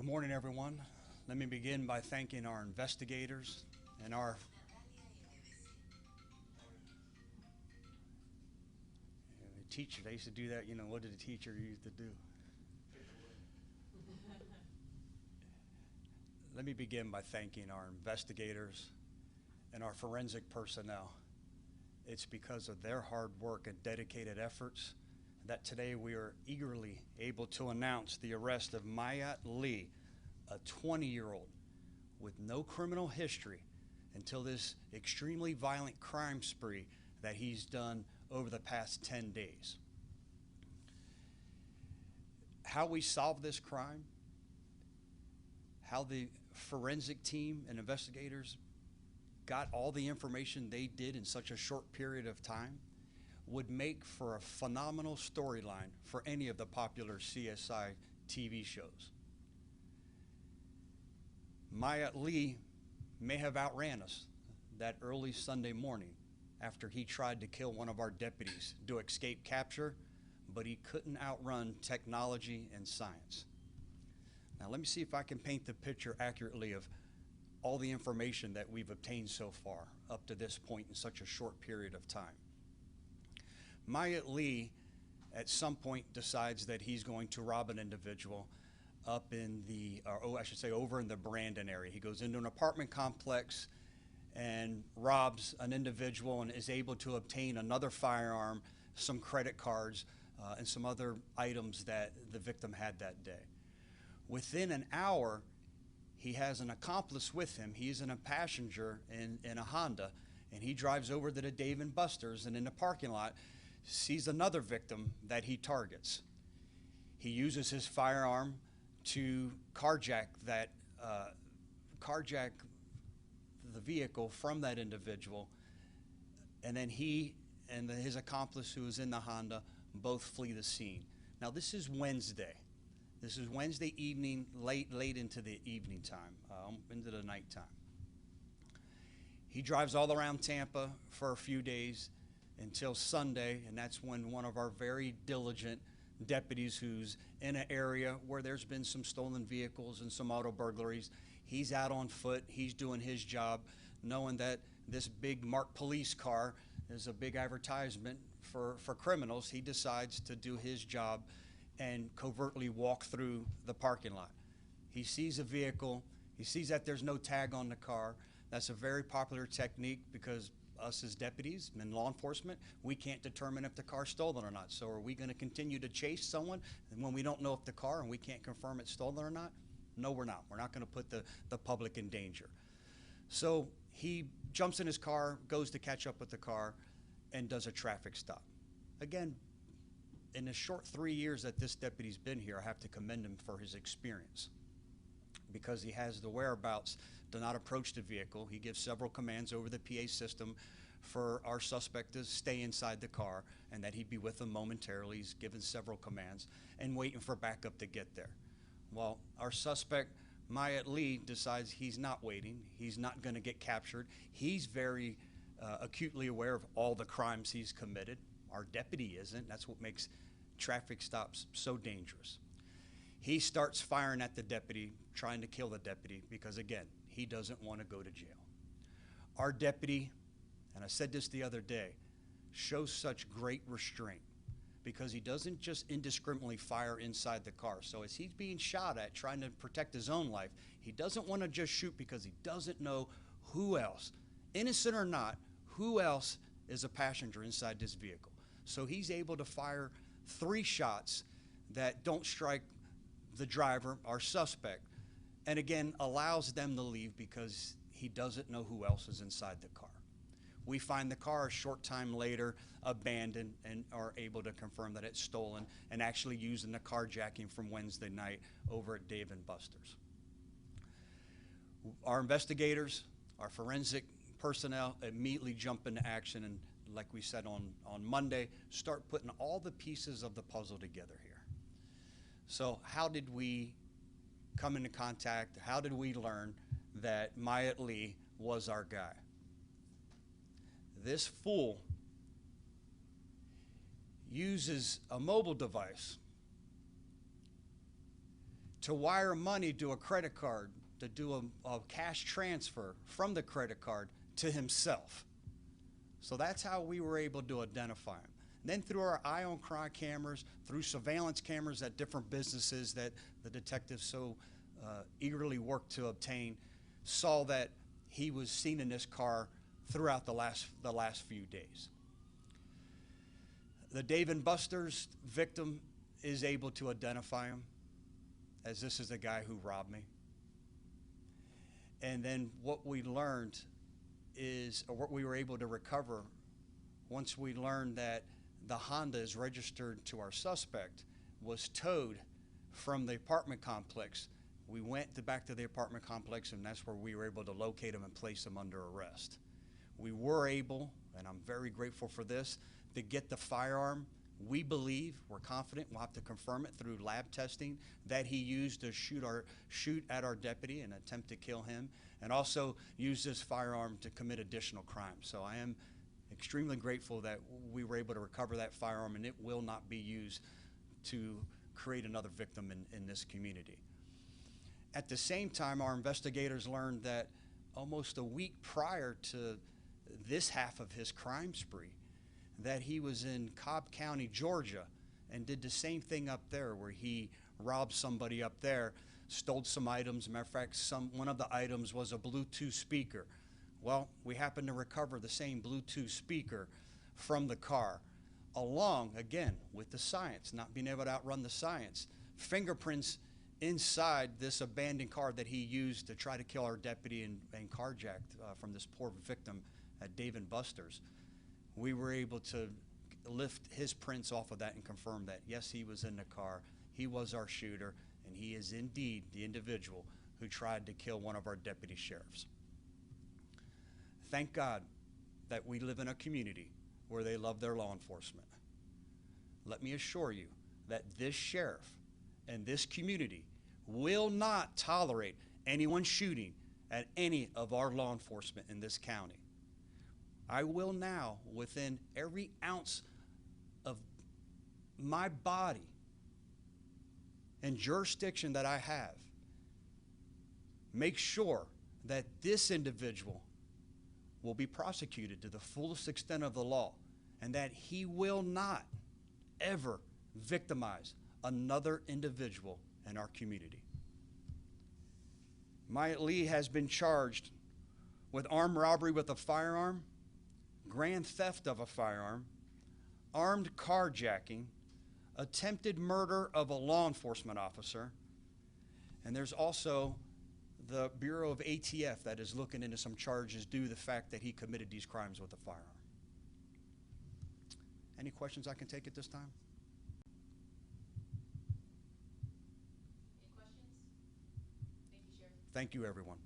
Good morning, everyone. Let me begin by thanking our investigators and our teacher. They used to do that. What did the teacher used to do? Let me begin by thanking our investigators and our forensic personnel. It's because of their hard work and dedicated efforts that today we are eagerly able to announce the arrest of Mayat Lee, a 20-year-old with no criminal history until this extremely violent crime spree that he's done over the past 10 days. How we solved this crime, how the forensic team and investigators got all the information they did in such a short period of time would make for a phenomenal storyline for any of the popular CSI TV shows. Mayat Lee may have outran us that early Sunday morning after he tried to kill one of our deputies to escape capture, but he couldn't outrun technology and science. Now let me see if I can paint the picture accurately of all the information that we've obtained so far up to this point in such a short period of time. Mayat Lee at some point decides that he's going to rob an individual up in over in the Brandon area. He goes into an apartment complex and robs an individual and is able to obtain another firearm, some credit cards, and some other items that the victim had that day. Within an hour, he has an accomplice with him. He's a passenger in a Honda, and he drives over to the Dave & Buster's, and in the parking lot sees another victim that he targets. He uses his firearm to carjack the vehicle from that individual, and then he and his accomplice who is in the Honda both flee the scene. Now this is Wednesday. This is Wednesday evening, late into the evening time, into the nighttime. He drives all around Tampa for a few days until Sunday, and that's when one of our very diligent deputies who's in an area where there's been some stolen vehicles and some auto burglaries, he's out on foot, he's doing his job, knowing that this big marked police car is a big advertisement for criminals. He decides to do his job and covertly walk through the parking lot. He sees a vehicle, he sees that there's no tag on the car. That's a very popular technique because us as deputies and law enforcement, we can't determine if the car's stolen or not. So are we going to continue to chase someone when we don't know if the car and we can't confirm it's stolen or not? No, we're not. We're not going to put the public in danger. So he jumps in his car, goes to catch up with the car, and does a traffic stop. Again, in the short 3 years that this deputy's been here, I have to commend him for his experience because he has the whereabouts to not approach the vehicle. He gives several commands over the PA system for our suspect to stay inside the car and that he'd be with them momentarily. He's given several commands and waiting for backup to get there. Well, our suspect, Mayat Lee, decides he's not waiting. He's not going to get captured. He's very acutely aware of all the crimes he's committed. Our deputy isn't. That's what makes traffic stops so dangerous. He starts firing at the deputy, trying to kill the deputy because, again, he doesn't want to go to jail. Our deputy, and I said this the other day, shows such great restraint because he doesn't just indiscriminately fire inside the car. So as he's being shot at, trying to protect his own life, he doesn't want to just shoot because he doesn't know who else, innocent or not, who else is a passenger inside this vehicle. So he's able to fire 3 shots that don't strike the driver, our suspect, and again allows them to leave because he doesn't know who else is inside the car. We find the car a short time later abandoned and are able to confirm that it's stolen and actually used in the carjacking from Wednesday night over at Dave & Buster's. Our investigators, our forensic personnel immediately jump into action and, like we said on Monday, start putting all the pieces of the puzzle together here. So how did we come into contact? How did we learn that Mayat Lee was our guy? This fool uses a mobile device to wire money to a credit card, to do a cash transfer from the credit card to himself. So that's how we were able to identify him. Then through our eye on crime cameras, through surveillance cameras at different businesses that the detectives so eagerly worked to obtain, saw that he was seen in this car throughout the last few days. The Dave & Buster's victim is able to identify him as this is the guy who robbed me. And then what we learned is, or what we were able to recover once we learned that the Honda is registered to our suspect, was towed from the apartment complex. We went back to the apartment complex, and that's where we were able to locate him and place him under arrest. We were able, and I'm very grateful for this, to get the firearm. We believe, we're confident, we'll have to confirm it through lab testing, that he used to shoot at our deputy and attempt to kill him, and also use this firearm to commit additional crimes. So I am extremely grateful that we were able to recover that firearm, and it will not be used to create another victim in this community. At the same time, our investigators learned that almost a week prior to this half of his crime spree, that he was in Cobb County, Georgia, and did the same thing up there, where he robbed somebody up there, stole some items. Matter of fact, one of the items was a Bluetooth speaker. Well, we happened to recover the same Bluetooth speaker from the car, along, again, with the science, not being able to outrun the science. Fingerprints inside this abandoned car that he used to try to kill our deputy and carjacked from this poor victim at Dave & Buster's. We were able to lift his prints off of that and confirm that, yes, he was in the car, he was our shooter, and he is indeed the individual who tried to kill one of our deputy sheriffs. Thank God that we live in a community where they love their law enforcement. Let me assure you that this sheriff and this community will not tolerate anyone shooting at any of our law enforcement in this county. I will now, within every ounce of my body and jurisdiction that I have, make sure that this individual will be prosecuted to the fullest extent of the law, and that he will not ever victimize another individual in our community. Myatt Lee has been charged with armed robbery with a firearm, grand theft of a firearm, armed carjacking, attempted murder of a law enforcement officer, and there's also the Bureau of ATF that is looking into some charges due to the fact that he committed these crimes with a firearm. Any questions I can take at this time? Any questions? Thank you, Sheriff. Thank you, everyone.